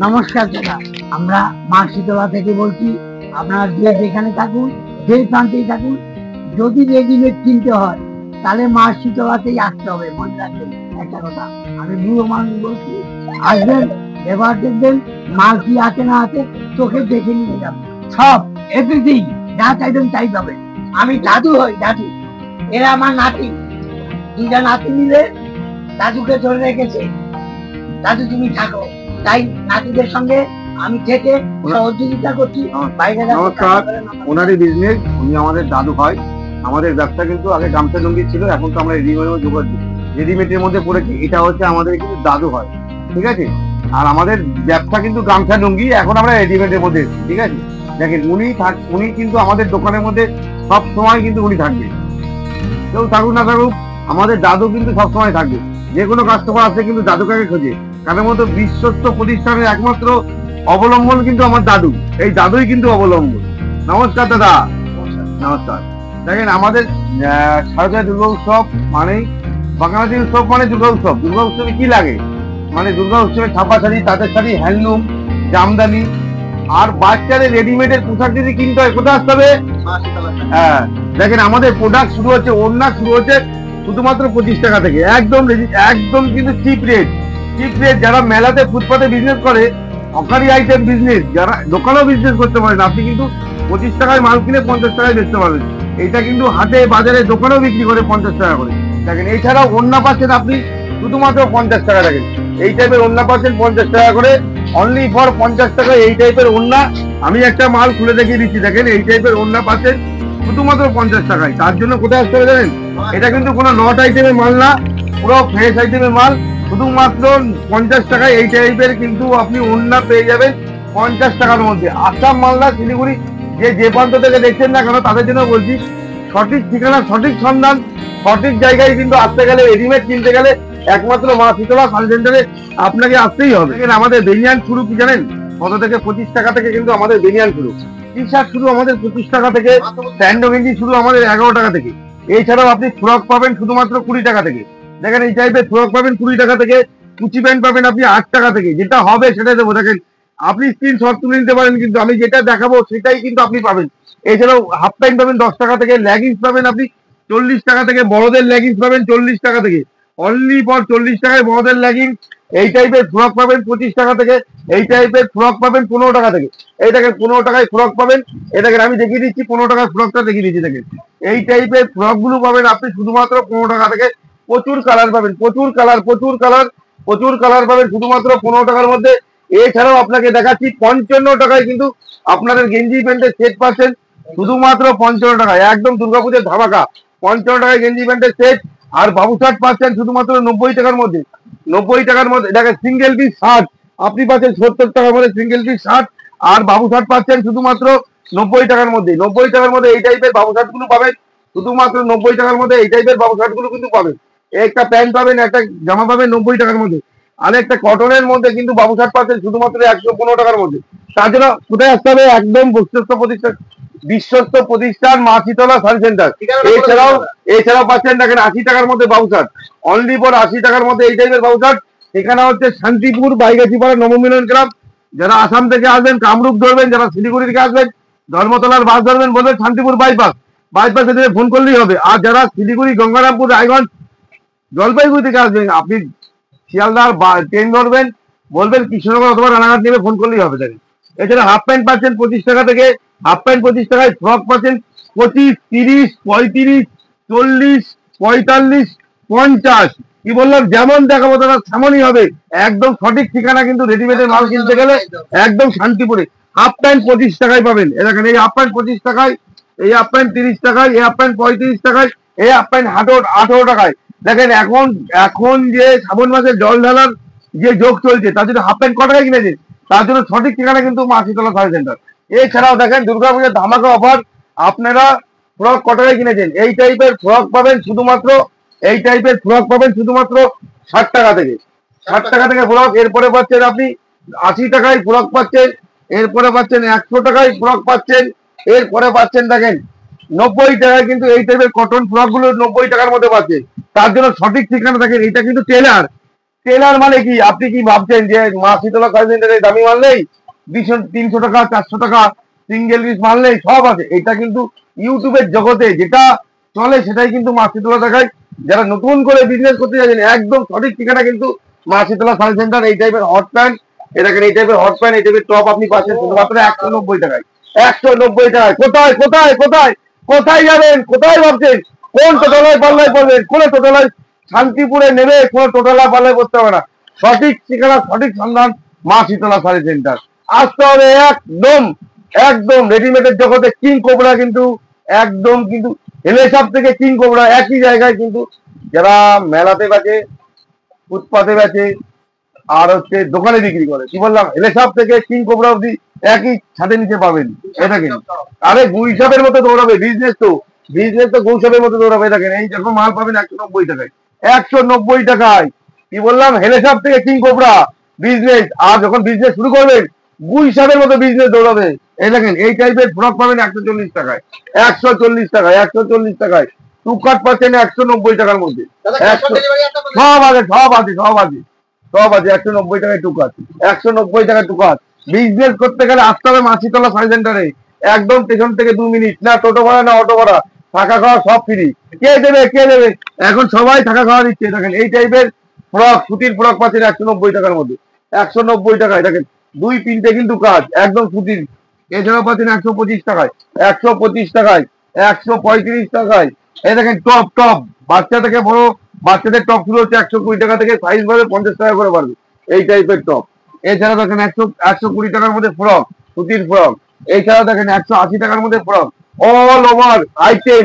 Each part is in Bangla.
নমস্কার দাদা, আমরা মা শীতলা থেকে বলছি। আপনারা যে যেখানে থাকুন, যে প্রান্তেই থাকুন, যদি রেডিমেড কিনতে হয় তাহলে মা শীতলাতেই আসতে হবে। মনে রাখবেন একটা কথা, আমি বুড়ো মানুষ বলছি, আসবেন, ব্যবহার দেখবেন, মাল কি আছে না আছে চোখে দেখে নিয়ে যাবেন। সব এভরিথিং যা চাইবেন তাই পাবেন। আমি দাদু হই, দাদু। এরা আমার নাতি, দুইটা নাতি মিলে দাদুকে ধরে রেখেছে। দাদু তুমি থাকো, তাই নাতিদের সঙ্গে আমি থেকে সহযোগিতা করছি। বাইরে নমস্কার, ওনারই বিজনেস, উনি আমাদের দাদু হয়। আমাদের ব্যবসা কিন্তু আগে গামছা লুঙ্গি ছিল, এখন তো আমরা রেডিমেডের মধ্যে পড়েছি। এটা হচ্ছে আমাদের কিন্তু দাদু হয়, ঠিক আছে। আর আমাদের ব্যবসা কিন্তু গামছা লুঙ্গি, এখন আমরা রেডিমেডের মধ্যে এসেছি, ঠিক আছে। দেখেন উনি কিন্তু আমাদের দোকানের মধ্যে সব সময় কিন্তু উনি থাকবে। কেউ থাকুক না থাকুক, আমাদের দাদু কিন্তু সবসময় থাকবে। যে কোনো কাস্টমার আসলে কিন্তু দাদুকে খোঁজে, কারণ মতো বিশ্বস্ত প্রতিষ্ঠানের একমাত্র অবলম্বন কিন্তু আমার দাদু। এই দাদুই কিন্তু অবলম্বন। নমস্কার দাদা। নমস্কার। দেখেন আমাদের শারদীয় দুর্গা উৎসব মানেই বাঙালি উৎসব, মানে দুর্গা উৎসব। দুর্গা উৎসবে কি লাগে, মানে দুর্গা উৎসবে ছাপা শাড়ি, তাঁতের শাড়ি, হ্যান্ডলুম, জামদানি। আর বাচ্চাদের রেডিমেডের পোশাক যদি কিনতে হয় কোথায় আসতে হবে? হ্যাঁ, দেখেন আমাদের প্রোডাক্ট শুরু হচ্ছে, ওড়না শুরু হচ্ছে শুধুমাত্র 25 টাকা থেকে। একদম একদম কিন্তু চিপ রেট। যারা মেলাতে ফুটপাতে বিজনেস করে, অকারি আইটেম বিজনেস, যারা দোকানেও বিজনেস করতে পারেন, আপনি কিন্তু 25 টাকায় মাল কিনে 50 টাকায় বেচতে পারবেন। এটা কিন্তু হাটে বাজারে দোকানেও বিক্রি করে 50 টাকা করে। দেখেন এছাড়াও ওড়না পাচ্ছেন আপনি শুধুমাত্র 50 টাকা। দেখেন এই টাইপের ওড়না পাচ্ছেন 50 টাকা করে, অনলি ফর 50 টাকা। এই টাইপের ওড়না আমি একটা মাল খুলে দেখিয়ে দিচ্ছি। দেখেন এই টাইপের ওড়না পাচ্ছেন শুধুমাত্র 50 টাকায়। তার জন্য কোথায় আসতে হবে জানেন? এটা কিন্তু কোনো লট আইটেমের মাল না, পুরো ফ্রেশ আইটেমের মাল। শুধুমাত্র 50 টাকায় এই টাইপের কিন্তু আপনি ওড়না পেয়ে যাবেন 50 টাকার মধ্যে। আসাম, মালদা, শিলিগুড়ি, যে প্রান্ত থেকে দেখছেন না কেন, তাদের জন্য বলছি, সঠিক ঠিকানা, সঠিক সন্ধান, সঠিক জায়গায় কিন্তু আসতে গেলে, রেডিমেড কিনতে গেলে একমাত্র মা শীতলা শাড়ি সেন্টারে আপনাকে আসতেই হবে। আমাদের বেনিয়ান শুরু কি জানেন? কত থেকে? 25 টাকা থেকে কিন্তু আমাদের বেনিয়ান শুরু। টি শার্ট শুরু আমাদের 25 টাকা থেকে। স্যান্ডো গেঞ্জি শুরু আমাদের 11 টাকা থেকে। এছাড়াও আপনি ফ্রক পাবেন শুধুমাত্র 20 টাকা থেকে। দেখেন এই টাইপের ফ্রক পাবেন 20 টাকা থেকে। কুচি প্যান্ট পাবেন আপনি 8 টাকা থেকে। যেটা হবে সেটাই দেবো। দেখেন আপনি স্ক্রিনশট তুলে নিতে পারেন, কিন্তু আমি যেটা দেখাবো সেটাই কিন্তু আপনি পাবেন। এছাড়াও হাফ প্যান্ট পাবেন 10 টাকা থেকে। লেগিংস পাবেন আপনি 40 টাকা থেকে। বড়দের লেগিংস পাবেন 40 টাকা থেকে, অনলি ফর 40 টাকায় বড়দের লেগিংস। এই টাইপের ফ্রক পাবেন 25 টাকা থেকে। এই টাইপের ফ্রক পাবেন 15 টাকা থেকে। এই দেখেন 15 টাকায় ফ্রক পাবেন। এই দেখেন আমি দেখিয়ে দিচ্ছি, 15 টাকায় ফ্রকটা দেখিয়ে দিচ্ছি। দেখেন এই টাইপের ফ্রক গুলো পাবেন আপনি শুধুমাত্র 15 টাকা থেকে। প্রচুর কালার পাবেন, প্রচুর কালার পাবেন শুধুমাত্র 15 টাকার মধ্যে। এছাড়াও আপনাকে দেখাচ্ছি 55 টাকায় কিন্তু আপনাদের গেঞ্জি প্যান্টের সেট পাচ্ছেন শুধুমাত্র 55 টাকায়। একদম দুর্গাপুজোর ধামাকা। 55 টাকায় গেঞ্জি প্যান্টের সেট। আর বাবু শার্ট পাচ্ছেন শুধুমাত্র 90 টাকার মধ্যে। 90 টাকার মধ্যে দেখেন সিঙ্গেল পিস শার্ট আপনি পাচ্ছেন 70 টাকার মধ্যে সিঙ্গেল পিস শার্ট। আর বাবু শার্ট পাচ্ছেন শুধুমাত্র 90 টাকার মধ্যে। 90 টাকার মধ্যে এই টাইপের বাবু শার্ট গুলো পাবেন শুধুমাত্র 90 টাকার মধ্যে। এই টাইপের বাবু শার্ট গুলো কিন্তু পাবেন। একটা প্যান্ট পাবেন, একটা জামা পাবেন 90 টাকার মধ্যে। আর একটা কটনের মধ্যে কিন্তু বাবু শার্ট পাচ্ছেন শুধুমাত্র 115 টাকার মধ্যে। তার জন্য কোথায় আসতে হবে? একদম বিশ্বস্ত প্রতিষ্ঠান মা শীতলা শাড়ি সেন্টার। এছাড়াও পাচ্ছেন দেখেন 80 টাকার মধ্যে বাবু শার্ট, অনলি ফর 80 টাকার মধ্যে এই টাইপের বাবু শার্ট। এখানে হচ্ছে শান্তিপুর, বাইগাছিপাড়া, নবমিলন গ্রাম। যারা আসাম থেকে আসবেন কামরূপ ধরবেন, যারা শিলিগুড়ি থেকে আসবেন ধর্মতলার বাস ধরবেন, বলবেন শান্তিপুর বাইপাসে দিয়ে ফোন করলেই হবে। আর যারা শিলিগুড়ি, গঙ্গারামপুর, রায়গঞ্জ, জলপাইগুড়ি থেকে আসবেন, আপনি শিয়ালদার ট্রেন ধরবেন, বলবেন কৃষ্ণনগর অথবা রানাঘাট নেবে, ফোন করলেই হবে। দেখেন এছাড়া হাফ প্যান্ট পাচ্ছেন 25 টাকা থেকে। হাফ প্যান্ট 25 টাকায়। ফ্রক পাচ্ছেন 25, 30, 35, 40, 45, 50। কি বললাম? যেমন দেখাবো তারা তেমনই হবে। একদম সঠিক ঠিকানা কিন্তু রেডিমেডের মাল কিনতে গেলে একদম শান্তিপুরে। হাফ প্যান্ট 25 টাকায় পাবেন। এ দেখেন এই হাফ প্যান্ট 25 টাকায়, এই হাফ প্যান্ট 30 টাকায়, এই হাফ প্যান্ট 35 টাকায়, এই হাফ প্যান্ট 18 টাকায়। দেখেন এখন যে শ্রাবণ মাসের জল ঢালার যে যোগ চলছে, তার জন্য হাফ প্যান্ট ক টাকায় কিনেছে, তার জন্য সঠিক ঠিকানা কিন্তু মা শীতলা শাড়ি সেন্টার। এছাড়াও দেখেন দুর্গাপূজার ধামাকা অফার। আপনারা ফ্রক ক টাকায় কিনেছেন? এই টাইপের ফ্রক পাবেন শুধুমাত্র 60 টাকা থেকে। 60 টাকা থেকে ফ্রক। এরপরে পাচ্ছেন আপনি 80 টাকায় ফ্রক পাচ্ছেন। এরপরে পাচ্ছেন 100 টাকায় ফ্রক পাচ্ছেন। এরপরে পাচ্ছেন দেখেন 90 টাকায় কিন্তু এই টাইপের কটন ফ্রক গুলো 90 টাকার মধ্যে পাচ্ছেন। তার জন্য সঠিক ঠিকানা। দেখেন এটা কিন্তু টেলার মানে কি, আপনি কি ভাবছেন যে মা শীতলা সার্ভিস সেন্টারে দামি মানলেই 300 টাকা 400 টাকা সিঙ্গেল পিস মানলেই সব আছে? এটা কিন্তু ইউটিউবের জগতে যেটা চলে সেটাই কিন্তু মা শীতলা দেখায়। যারা নতুন করে বিজনেস করতে যাচ্ছেন একদম সঠিক ঠিকানা কিন্তু মা শীতলা সার্ভিস সেন্টার। এই টাইপের হট প্যান্ট, এটাকে এই টাইপের হট প্যান্ট, এই টাইপের টপ আপনি পাচ্ছেন শুধুমাত্র 190 টাকায়। 190 টাকায়। কোথায় কোথায় কোথায় কোথায় যাবেন? কোথায় ভাবছেন? কোন টোটালায় পাল্লায় পড়বেন? কোন টোটালায় শান্তিপুরে নেবে? কোন টোটালায় পাল্লায় পড়তে হবে না। সঠিক ঠিকানা, সঠিক সন্ধান মা শীতলা সার্ভিস সেন্টার। আসতে হবে একদম একদম রেডিমেডের জগতে কিং কোবরা কিন্তু একদম কিন্তু এলএসআপ থেকে কিং কোবরা একই জায়গায় কিন্তু যারা মেলাতে বেচে, ফুটপাতে বেচে, আর হচ্ছে দোকানে বিক্রি করে। কি বললাম? এলএসআপ থেকে কিং কোবরা অব্দি একই ছাদের নিচে পাবেন। এটা কিন্তু আরে গুইসাপের মতো দৌড়াবে বিজনেস তো, বিজনেস তো গুইসাপের মতো দৌড়াবে। দেখেন এই যখন মাল পাবেন 190 টাকায়, 190 টাকায়। কি বললাম? এলএসআপ থেকে কিং কোবরা বিজনেস। আর যখন বিজনেস শুরু করবেন গুইসাপের মতো বিজনেস দৌড়াবে। এই দেখেন এই টাইপের ফ্রক পাবেন 140 টাকায়, 140 টাকায়, 140 টাকায়। টুকাট পাচ্ছেন 190 টাকার মধ্যে। সব আছে সব আছে সব আছে সব আছে। 190 টাকায় টুকাট, 190 টাকায় টুকাট। বিজনেস করতে গেলে আসতে হবে মাছিতলা সার্ভিস সেন্টারে। একদম স্টেশন থেকে 2 মিনিট, না টোটো ভাড়া না অটো ভাড়া, থাকা খাওয়া সব ফ্রি। কে দেবে কে দেবে? এখন সবাই থাকা খাওয়া দিচ্ছে। দেখেন এই টাইপের ফ্রক, সুতির ফ্রক পাচ্ছেন 190 টাকার মধ্যে, 190 টাকায়। দেখেন 2-3টে কিন্তু কাজ একদম সুতির। এছাড়াও পাচ্ছেন 125 টাকায়, 125 টাকায়, 135 টাকায়। এই দেখেন টপ টপ, বাচ্চা থেকে বড় বাচ্চাদের টপ শুরু হচ্ছে 120 টাকা থেকে, সাইজ বাড়বে 50 টাকা করে বাড়বে এই টাইপের টপ। এছাড়া দেখেন 120 টাকার মধ্যে ফ্রক, সুতির ফ্রক। এছাড়া দেখেন 180 টাকার মধ্যে ফ্রক। অল ওভার আইটেম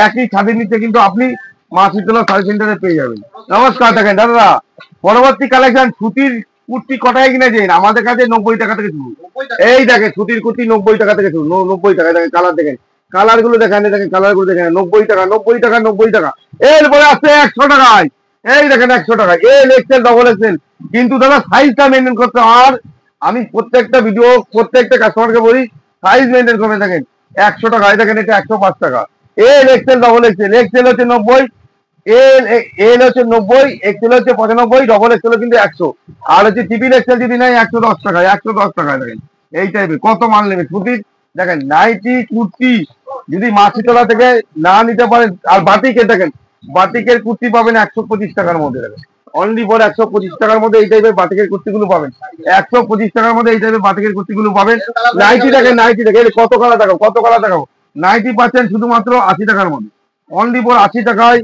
একই ছাদের নিচে কিন্তু আপনি মা শীতলা সার্ভিস সেন্টারে পেয়ে যাবেন। নমস্কার। দেখেন দাদা, পরবর্তী কালেকশন সুতির কুর্তি কটায় কিনেছেন? আমাদের কাছে 90 টাকা থেকে শুরু। এই দেখেন সুতির কুর্তি 90 টাকা থেকে শুরু, 90 টাকা। দেখেন কালার, দেখেন কালার গুলো দেখেন, দেখেন কালার গুলো দেখেন। 90 টাকা 90 টাকা 90 টাকা। এরপরে আসছে 100 টাকায়। এই দেখেন 100 টাকায় এল এক্সেল ডবল এক্সেল। কিন্তু দাদা সাইজটা মেনটেন করতে হয়। আর আমি প্রত্যেকটা ভিডিও প্রত্যেকটা কাস্টমারকে বলি সাইজ মেনটেন করবে। দেখেন 100 টাকায়। দেখেন এটা 105 টাকা। L XL double XL. XL হচ্ছে 90, এল এল হচ্ছে 90, এক্সেল হচ্ছে 95, ডবল এক্সেল কিন্তু 100। আর হচ্ছে ট্রিপল এক্সেল যদি নাই 110 টাকায়, 110 টাকায়। দেখেন এই টাইপের কত মাল নেবে সুতির। দেখেন নাইটি কুর্তি যদি মাছিতলা থেকে না নিতে পারেন। আর বাটিকের দেখেন, বাটিকের কুর্তি পাবেন 125 টাকার মধ্যে। দেখেন অনলি ফর 125 টাকার মধ্যে এই টাইপের বাটিকের কুর্তিগুলো পাবেন। 125 টাকার মধ্যে এই টাইপের বাটিকের কুর্তিগুলো পাবেন। নাইটি দেখেন, নাইটি দেখেন কত কালার দেখাবো, কত কালার দেখাবো। নাইটি পাচ্ছেন শুধুমাত্র 80 টাকার মধ্যে, অনলি ফর 80 টাকায়,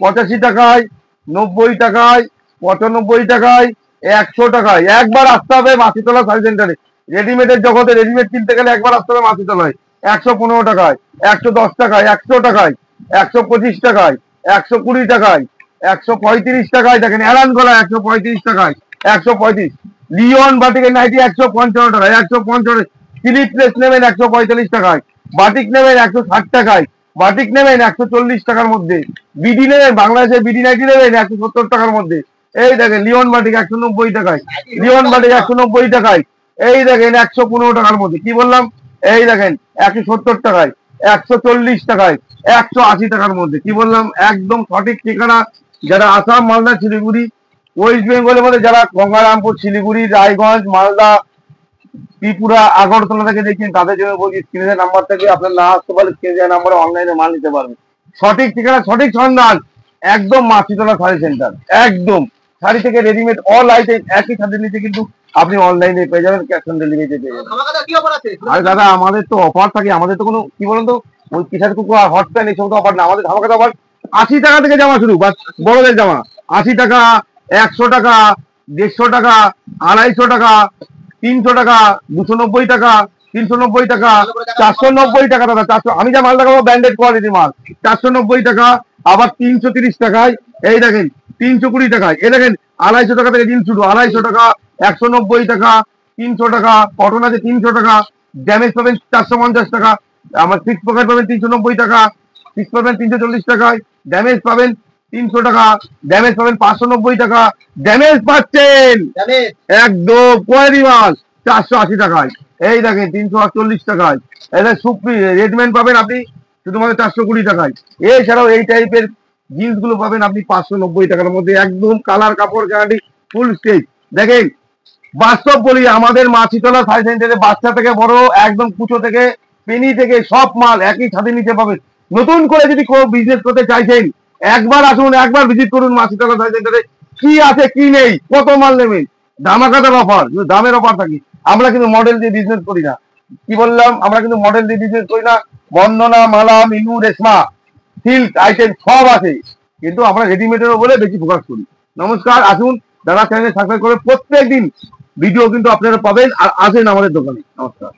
85 টাকায়, 90 টাকায়, 95 টাকায়, 100 টাকায়। একবার আসতে হবে মাছিতলা সার্ভিস সেন্টারে। রেডিমেডের জগতে রেডিমেড কিনতে গেলে একবার আসতে হবে মাছিতলায়। 115 টাকায়, 110 টাকায়, 100 টাকায়, 125 টাকায়, 120 টাকায়, 135 টাকায়। দেখেন এলান গলা 135 টাকায়, 135। লিওন বাটিকের নাইটি 155 টাকায়, 155। স্লিপলেস নেবেন 145 টাকায়, বাটিক নেবেন 160 টাকায়, বাটিক নেবেন 140 টাকার মধ্যে, বিডি নেবেন বাংলাদেশের বিডি নাইটি নেবেন 170 টাকার মধ্যে। এই দেখেন লিওন বাটিক 190 টাকায়, লিওন বাটিক 190 টাকায়। এই দেখেন 115 টাকার মধ্যে। কি বললাম? এই দেখেন 170 টাকায়, 140 টাকায়, 180 টাকার মধ্যে। কি বললাম? একদম সঠিক ঠিকানা। যারা আসাম, মালদা, শিলিগুড়ি, ওয়েস্ট বেঙ্গলের মধ্যে যারা গঙ্গারামপুর, শিলিগুড়ি, রায়গঞ্জ, মালদা, ত্রিপুরা, আগরতলা থেকে দেখছেন তাদের জন্য বলছি স্ক্রিনে নাম্বার থেকে আপনার না আসতে পারলে স্ক্রিনে নাম্বারে অনলাইনে মাল নিতে পারবেন। সঠিক ঠিকানা, সঠিক সন্ধান একদম মাছিতলা শাড়ি সেন্টার। একদম শাড়ি থেকে রেডিমেড অল আইটেম একই ছাদের নিচে কিন্তু আপনি অনলাইনে পেয়ে যাবেন, ক্যাশ অন ডেলিভারিতে পেয়ে যাবেন। আরে দাদা আমাদের তো অফার থাকে, আমাদের তো কোনো কি বলেন তো ওই টি শার্ট কুকুর হট প্যান্ট এই সমস্ত অফার না। আমাদের ধামাকা অফার 80 টাকা থেকে জামা শুরু, বাস বড়দের জামা 80 টাকা, 100 টাকা, 150 টাকা, 250 টাকা, 300 টাকা, 290 টাকা, 390 টাকা, 490 টাকা। দাদা 400, আমি যা মাল দেখাবো ব্র্যান্ডেড কোয়ালিটি মাল, 490 টাকা। আবার 330 টাকায়। এই দেখেন 320 টাকায়। এই দেখেন 250 টাকা থেকে জিন্স শুরু, 250 টাকা, 190 টাকা, 300 টাকা। কটন আছে 300 টাকা, ড্যামেজ পাবেন 450 টাকা। আমার 6 পকেট পাবেন 390 টাকা, 6 পাবেন 340 টাকায়, ড্যামেজ পাবেন 300 টাকা, ড্যামেজ পাবেন 590 টাকা, ড্যামেজ পাচ্ছেন একদম কোয়ালিটি মাল 480 টাকায়। এই দেখেন 348 টাকায়। এই সুপ্রি রেডমেন্ট পাবেন আপনি শুধুমাত্র 420 টাকায়। এছাড়াও এই টাইপের জিন্স গুলো পাবেন আপনি 590 টাকার মধ্যে। একদম কালার কাপড় গ্যারান্টি, ফুল স্টেজ। দেখেন বাস্তব বলি, আমাদের মাছিতলা সাই সেন্টারে বাচ্চা থেকে বড়, একদম কুচো থেকে পেনি থেকে সব মাল একই ছাদে নিতে পাবেন। নতুন করে যদি কোনো বিজনেস করতে চাইছেন, একবার আসুন, একবার ভিজিট করুন মাছিতলা সাই সেন্টারে। কি আছে কি নেই, কত মাল নেবেন, ধামাকাদার অফার, দামের অফার থাকি। আমরা কিন্তু মডেল দিয়ে বিজনেস করি না, কি বললাম, আমরা কিন্তু মডেল দিয়ে বিজনেস করি না। বন্দনা, মালা, মিনু, রেশমা, সিল্ক আইটেম সব আছে, কিন্তু আমরা রেডিমেডের বলে বেশি ফোকাস করি। নমস্কার, আসুন, যারা চ্যানেলে সাবস্ক্রাইব করে প্রত্যেকদিন ভিডিও কিন্তু আপনারা পাবেন, আর আসেন আমাদের দোকানে। নমস্কার।